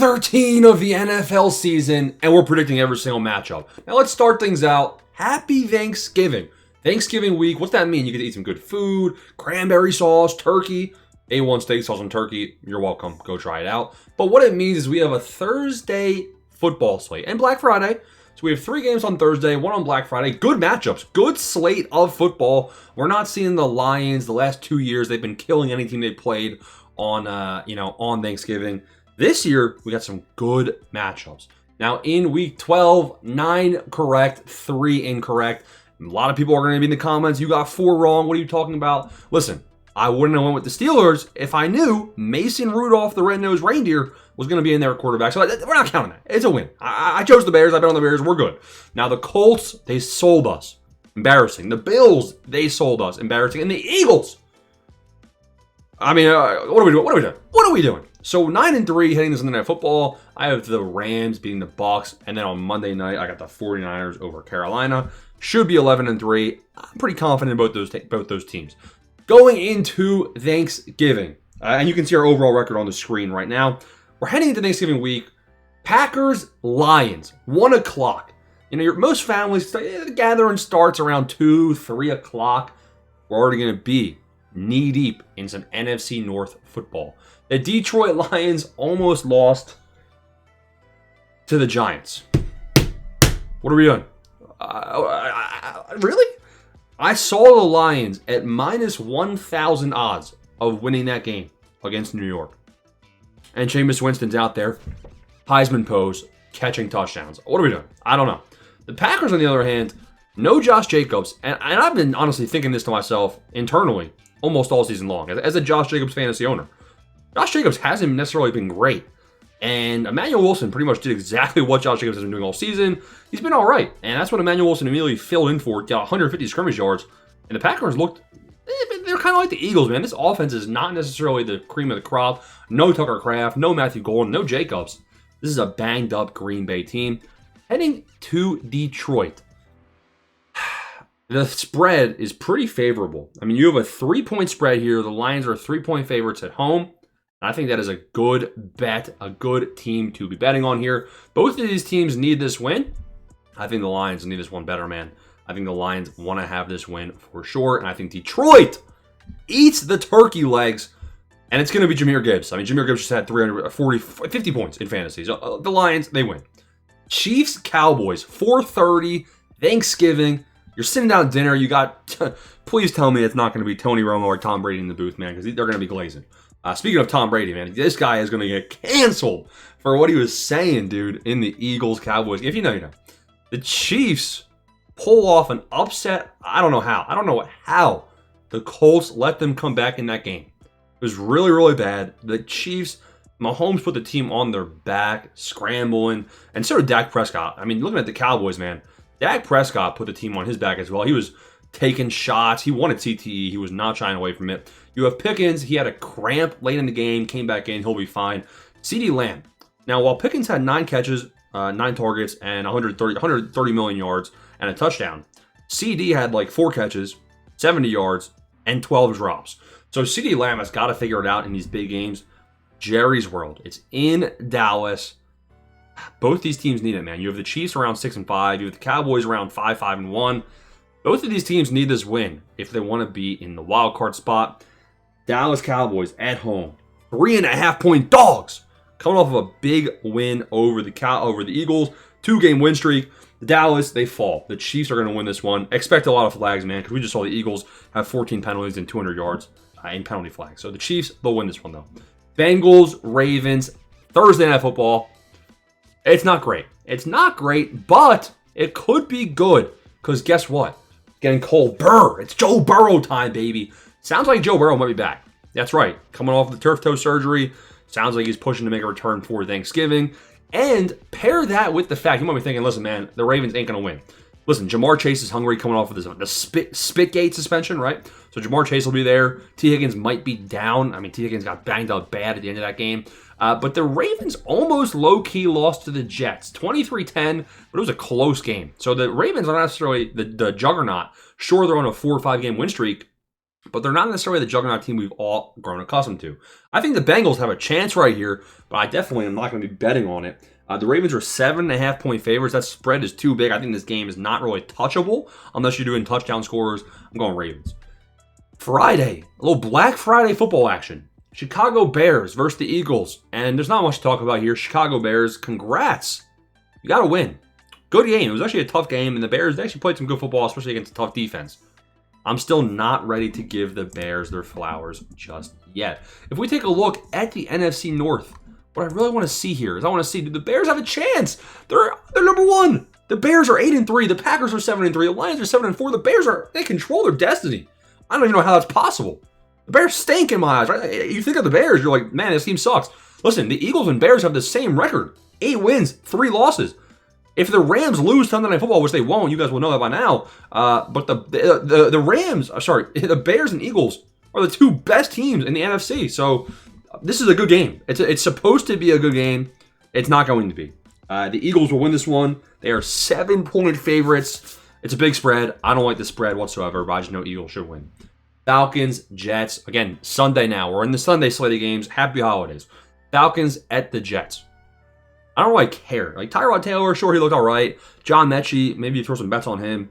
13 of the NFL season, and we're predicting every single matchup. Now let's start things out. Happy Thanksgiving. Thanksgiving week, what's that mean? You get to eat some good food, cranberry sauce, turkey, A1 steak sauce and turkey. You're welcome. Go try it out. But what it means is we have a Thursday football slate and Black Friday. So we have 3 games on Thursday, 1 on Black Friday. Good matchups, good slate of football. We're not seeing the Lions the last 2 years. They've been killing any team they played on, on Thanksgiving. This year, we got some good matchups. Now, in week 12, 9 correct, 3 incorrect. A lot of people are going to be in the comments, you got 4 wrong. What are you talking about? Listen, I wouldn't have went with the Steelers if I knew Mason Rudolph, the red-nosed reindeer, was going to be in there at quarterback. So we're not counting that. It's a win. I chose the Bears. I bet on the Bears. We're good. Now, the Colts, they sold us. Embarrassing. The Bills, they sold us. Embarrassing. And the Eagles. I mean, what are we doing? What are we doing? So 9-3 heading to Sunday Night Football. I have the Rams beating the Bucs, and then on Monday night I got the 49ers over Carolina. Should be 11-3. I'm pretty confident in both those teams. Going into Thanksgiving, and you can see our overall record on the screen right now. We're heading into Thanksgiving week. Packers Lions 1 o'clock. You know, most families the gathering starts around 2-3 o'clock. We're already going to be knee deep in some NFC North football. The Detroit Lions almost lost to the Giants. What are we doing? Really? I saw the Lions at minus 1,000 odds of winning that game against New York. And Jameis Winston's out there, Heisman pose, catching touchdowns. What are we doing? I don't know. The Packers, on the other hand, no Josh Jacobs. And I've been honestly thinking this to myself internally almost all season long as a Josh Jacobs fantasy owner. Josh Jacobs hasn't necessarily been great. And Emmanuel Wilson pretty much did exactly what Josh Jacobs has been doing all season. He's been all right. And that's what Emmanuel Wilson immediately filled in for, got 150 scrimmage yards. And the Packers looked, they're kind of like the Eagles, man. This offense is not necessarily the cream of the crop. No Tucker Kraft, no Matthew Golden, no Jacobs. This is a banged up Green Bay team. Heading to Detroit. The spread is pretty favorable. I mean, you have a 3-point spread here. The Lions are 3-point favorites at home. I think that is a good bet, a good team to be betting on here. Both of these teams need this win. I think the Lions need this one better, man. I think the Lions want to have this win for sure. And I think Detroit eats the turkey legs. And it's going to be Jahmyr Gibbs. I mean, Jahmyr Gibbs just had 50 points in fantasy. So the Lions, they win. Chiefs, Cowboys, 4:30, Thanksgiving. You're sitting down at dinner. You got, please tell me it's not going to be Tony Romo or Tom Brady in the booth, man, because they're going to be glazing. Speaking of Tom Brady, man, this guy is going to get canceled for what he was saying, dude, in the Eagles-Cowboys. If you know, you know. The Chiefs pull off an upset. I don't know how. I don't know how the Colts let them come back in that game. It was really, really bad. The Chiefs, Mahomes put the team on their back, scrambling, and so did Dak Prescott. I mean, looking at the Cowboys, man, Dak Prescott put the team on his back as well. He was taking shots. He wanted CTE. He was not shying away from it. You have Pickens. He had a cramp late in the game, came back in. He'll be fine. CeeDee Lamb. Now, while Pickens had 9 catches, 9 targets, and 130 million yards and a touchdown, CD had like 4 catches, 70 yards, and 12 drops. So CeeDee Lamb has got to figure it out in these big games. Jerry's World. It's in Dallas. Both these teams need it, man. You have the Chiefs around 6-5. You have the Cowboys around 5-1. Both of these teams need this win if they want to be in the wild card spot. Dallas Cowboys at home, 3.5-point dogs, coming off of a big win over the Eagles, 2-game win streak. Dallas, they fall. The Chiefs are going to win this one. Expect a lot of flags, man, because we just saw the Eagles have 14 penalties and 200 yards in penalty flags. So the Chiefs, they'll win this one, though. Bengals, Ravens, Thursday Night Football. It's not great. It's not great, but it could be good, because guess what? Getting cold. It's Joe Burrow time, baby. Sounds like Joe Burrow might be back. That's right. Coming off the turf toe surgery. Sounds like he's pushing to make a return for Thanksgiving. And pair that with the fact, you might be thinking, listen, man, the Ravens ain't going to win. Listen, Jamar Chase is hungry coming off of the Spitgate suspension, right? So Jamar Chase will be there. T. Higgins might be down. I mean, T. Higgins got banged up bad at the end of that game. But the Ravens almost low-key lost to the Jets. 23-10, but it was a close game. So the Ravens are not necessarily the juggernaut. Sure, they're on a 4 or 5 game win streak. but they're not necessarily the juggernaut team we've all grown accustomed to. I think the Bengals have a chance right here, but I definitely am not going to be betting on it. The Ravens are 7.5-point favorites. That spread is too big. I think this game is not really touchable unless you're doing touchdown scorers. I'm going Ravens. Friday, a little Black Friday football action. Chicago Bears versus the Eagles. And there's not much to talk about here. Chicago Bears, congrats. You got to win. Good game. It was actually a tough game, and the Bears, they actually played some good football, especially against a tough defense. I'm still not ready to give the Bears their flowers just yet. If we take a look at the NFC North, what I really want to see here is I want to see, do the Bears have a chance? They're number one. The Bears are 8-3. The Packers are 7-3. The Lions are 7-4. The Bears they control their destiny. I don't even know how that's possible. The Bears stink in my eyes, right? You think of the Bears, you're like, man, this team sucks. Listen, the Eagles and Bears have the same record. 8 wins, 3 losses. If the Rams lose Sunday Night Football, which they won't, you guys will know that by now. But the Rams, the Bears and Eagles are the 2 best teams in the NFC. So this is a good game. It's supposed to be a good game. It's not going to be. The Eagles will win this one. They are 7-point favorites. It's a big spread. I don't like the spread whatsoever, but I just know Eagles should win. Falcons, Jets. Again, Sunday now. We're in the Sunday slate of games. Happy holidays. Falcons at the Jets. I don't really care. Like Tyrod Taylor, sure, he looked all right. John Mechie, maybe you throw some bets on him.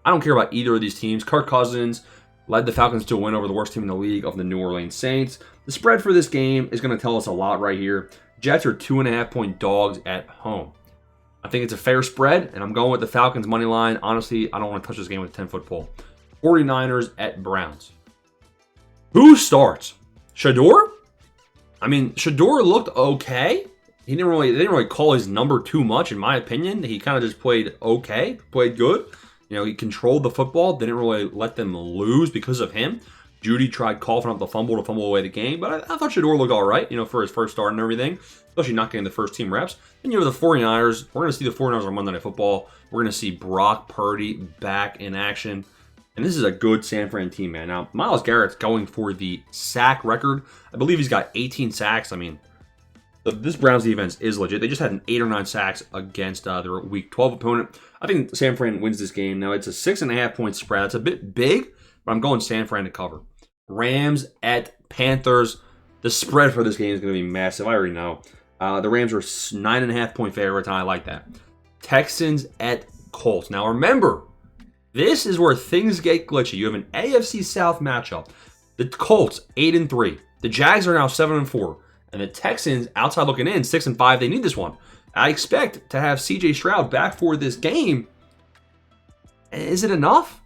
I don't care about either of these teams. Kirk Cousins led the Falcons to a win over the worst team in the league of the New Orleans Saints. The spread for this game is going to tell us a lot right here. Jets are 2.5-point dogs at home. I think it's a fair spread, and I'm going with the Falcons money line. Honestly, I don't want to touch this game with a 10-foot pole. 49ers at Browns. Who starts? Shador? I mean, Shador looked okay. They didn't really call his number too much, in my opinion. He kind of just played okay, played good. You know, he controlled the football, didn't really let them lose because of him. Judy tried coughing up the fumble to fumble away the game, but I thought Shador looked all right, for his first start and everything, especially not getting the first team reps. And you have the 49ers. We're going to see the 49ers on Monday Night Football. We're going to see Brock Purdy back in action. And this is a good San Fran team, man. Now, Myles Garrett's going for the sack record. I believe he's got 18 sacks. I mean, this Browns defense is legit. They just had an 8 or 9 sacks against their Week 12 opponent. I think San Fran wins this game. Now, it's a 6.5-point spread. It's a bit big, but I'm going San Fran to cover. Rams at Panthers. The spread for this game is going to be massive. I already know. The Rams are 9.5-point favorites, and I like that. Texans at Colts. Now, remember, this is where things get glitchy. You have an AFC South matchup. The Colts, 8-3. The Jags are now 7-4. And the Texans, outside looking in, 6-5. They need this one. I expect to have C.J. Stroud back for this game. Is it enough?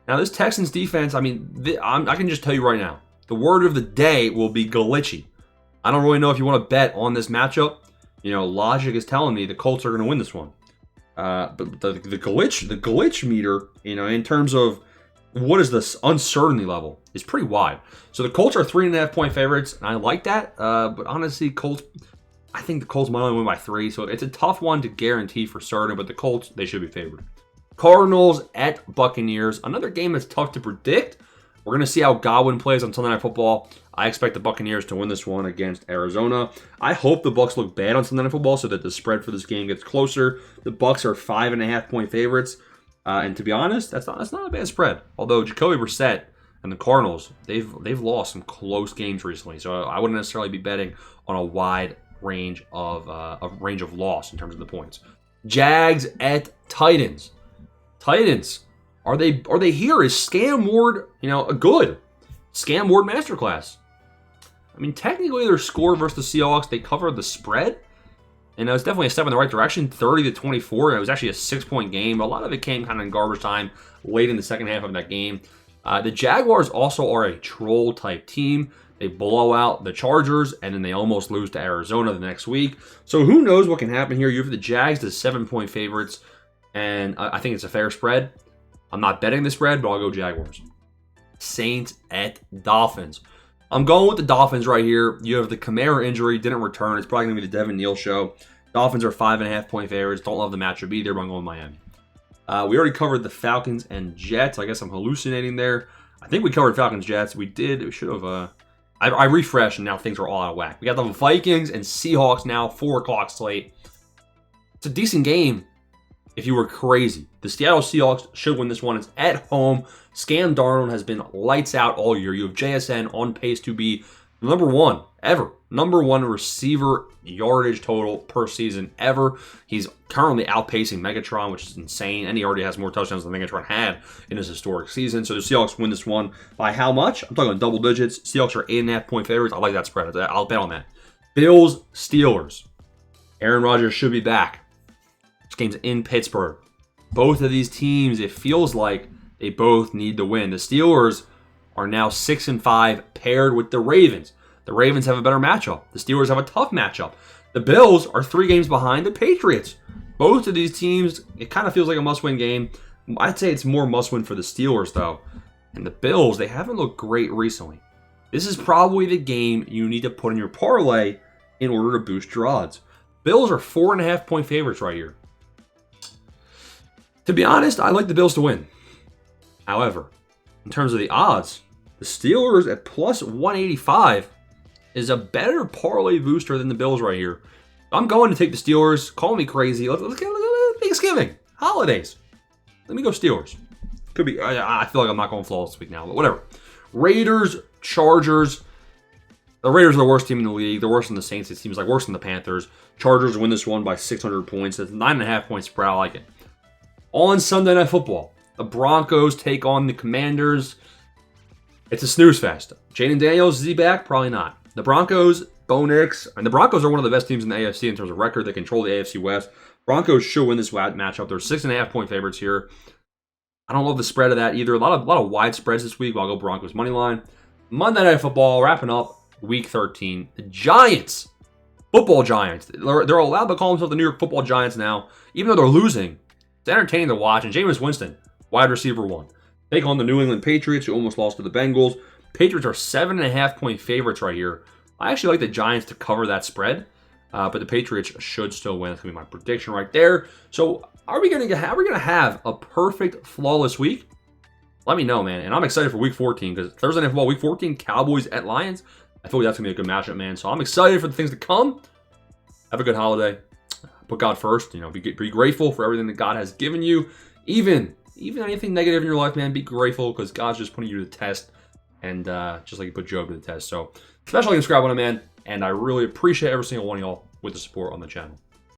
Now, this Texans defense, I mean, I can just tell you right now, the word of the day will be glitchy. I don't really know if you want to bet on this matchup. Logic is telling me the Colts are going to win this one. But the glitch meter, in terms of what is this uncertainty level, is pretty wide. So the Colts are 3.5-point favorites, and I like that. But honestly, I think the Colts might only win by 3, so it's a tough one to guarantee for certain. But the Colts, they should be favored. Cardinals at Buccaneers, another game that's tough to predict. We're going to see how Godwin plays on Sunday Night Football. I expect the Buccaneers to win this one against Arizona. I hope the Bucs look bad on Sunday Night Football so that the spread for this game gets closer. The Bucs are 5.5-point favorites. And to be honest, that's not a bad spread. Although Jacoby Brissett and the Cardinals, they've lost some close games recently, so I wouldn't necessarily be betting on a wide range of loss in terms of the points. Jags at Titans. Titans, are they here? Is Scam Ward a good Scam Ward masterclass? I mean, technically their score versus the Seahawks, they covered the spread. And it was definitely a step in the right direction, 30-24. It was actually a 6-point game. A lot of it came kind of in garbage time late in the second half of that game. The Jaguars also are a troll-type team. They blow out the Chargers, and then they almost lose to Arizona the next week. So who knows what can happen here. You have the Jags as 7-point favorites, and I think it's a fair spread. I'm not betting the spread, but I'll go Jaguars. Saints at Dolphins. I'm going with the Dolphins right here. You have the Kamara injury, didn't return. It's probably going to be the Devin Neal show. Dolphins are 5.5-point favorites. Don't love the matchup either, but I'm going Miami. We already covered the Falcons and Jets. I guess I'm hallucinating there. I think we covered Falcons, Jets. We did. We should have. I refreshed, and now things are all out of whack. We got the Vikings and Seahawks now, 4 o'clock slate. It's a decent game. if you were crazy. The Seattle Seahawks should win this one. It's at home. Scam Darnold has been lights out all year. You have JSN on pace to be number one ever. Number one receiver yardage total per season ever. He's currently outpacing Megatron, which is insane. And he already has more touchdowns than Megatron had in his historic season. So the Seahawks win this one by how much? I'm talking double digits. Seahawks are 8.5-point favorites. I like that spread. I'll bet on that. Bills, Steelers. Aaron Rodgers should be back. This game's in Pittsburgh. Both of these teams, it feels like they both need to win. The Steelers are now 6-5 paired with the Ravens. The Ravens have a better matchup. The Steelers have a tough matchup. The Bills are 3 games behind the Patriots. Both of these teams, it kind of feels like a must-win game. I'd say it's more must-win for the Steelers, though. And the Bills, they haven't looked great recently. This is probably the game you need to put in your parlay in order to boost your odds. Bills are 4.5-point favorites right here. To be honest, I like the Bills to win. However, in terms of the odds, the Steelers at plus 185 is a better parlay booster than the Bills right here. I'm going to take the Steelers. Call me crazy. Let's get Thanksgiving. Holidays. Let me go Steelers. Could be. I feel like I'm not going flawless this week now, but whatever. Raiders, Chargers. The Raiders are the worst team in the league. They're worse than the Saints. It seems like worse than the Panthers. Chargers win this one by 600 points. It's 9.5-point spread. I like it. On Sunday Night Football, the Broncos take on the Commanders. It's a snooze fest. Jaden Daniels, is he back? Probably not. The Broncos, Bo Nix, and the Broncos are one of the best teams in the AFC in terms of record. They control the AFC West. Broncos should win this matchup. They're 6.5-point favorites here. I don't love the spread of that either. A lot of wide spreads this week. But I'll go Broncos money line. Monday Night Football, wrapping up Week 13. The Giants, football Giants. They're allowed to call themselves the New York Football Giants now, even though they're losing. It's entertaining to watch. And Jameis Winston, wide receiver 1. Take on the New England Patriots, who almost lost to the Bengals. Patriots are 7.5-point favorites right here. I actually like the Giants to cover that spread, but the Patriots should still win. That's gonna be my prediction right there. So, are we gonna have a perfect, flawless week? Let me know, man. And I'm excited for Week 14 because Thursday Night Football, Week 14, Cowboys at Lions. I feel like that's gonna be a good matchup, man. So I'm excited for the things to come. Have a good holiday. Put God first. Be grateful for everything that God has given you. Even anything negative in your life, man, be grateful because God's just putting you to the test. And just like you put Job to the test. So, especially subscribe on it, man. And I really appreciate every single one of y'all with the support on the channel.